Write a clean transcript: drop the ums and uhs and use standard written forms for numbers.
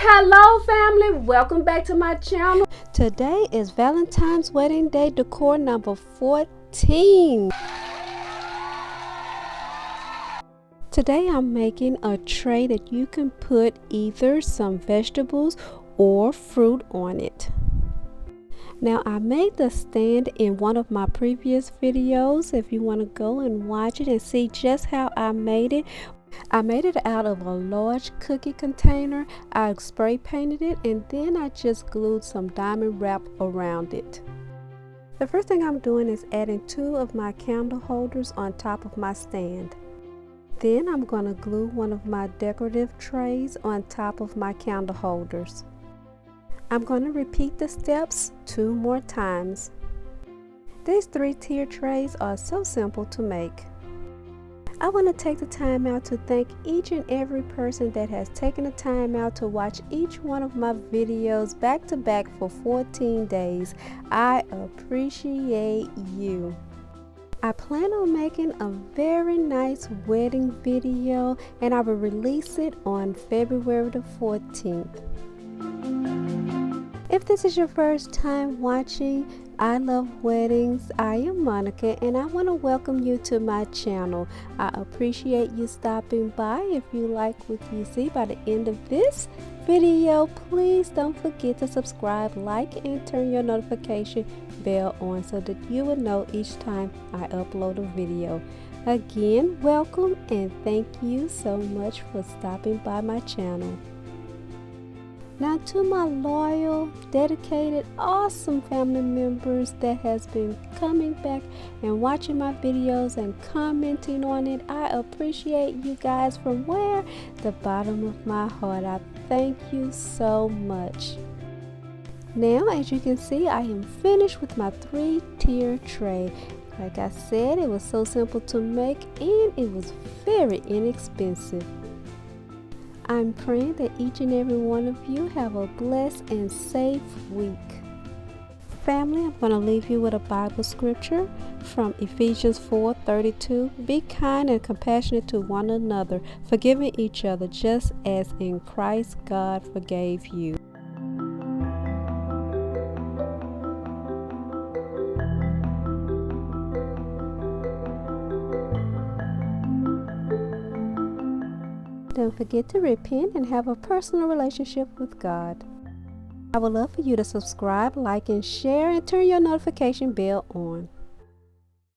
Hello family, welcome back to my channel. Today is Valentine's wedding day decor number 14. Today I'm making a tray that you can put either some vegetables or fruit on it. Now I made the stand in one of my previous videos if you want to go and watch it and see just how I made it. I made it out of a large cookie container. I spray painted it and then I just glued some diamond wrap around it. The first thing I'm doing is adding 2 of my candle holders on top of my stand. Then I'm going to glue one of my decorative trays on top of my candle holders. I'm going to repeat the steps 2 more times. These 3-tier trays are so simple to make. I want to take the time out to thank each and every person that has taken the time out to watch each one of my videos back to back for 14 days. I appreciate you. I plan on making a very nice wedding video and I will release it on February the 14th. If this is your first time watching I Love Weddings, I am Monica and I want to welcome you to my channel. I appreciate you stopping by. If you like what you see by the end of this video, please don't forget to subscribe, like, and turn your notification bell on so that you will know each time I upload a video. Again, welcome and thank you so much for stopping by my channel. Now to my loyal, dedicated, awesome family members that has been coming back and watching my videos and commenting on it, I appreciate you guys from where? The bottom of my heart. I thank you so much. Now as you can see, I am finished with my 3-tier tray. Like I said, it was so simple to make and it was very inexpensive. I'm praying that each and every one of you have a blessed and safe week. Family, I'm going to leave you with a Bible scripture from Ephesians 4:32. Be kind and compassionate to one another, forgiving each other just as in Christ God forgave you. Don't forget to repent and have a personal relationship with God. I would love for you to subscribe, like, and share, and turn your notification bell on.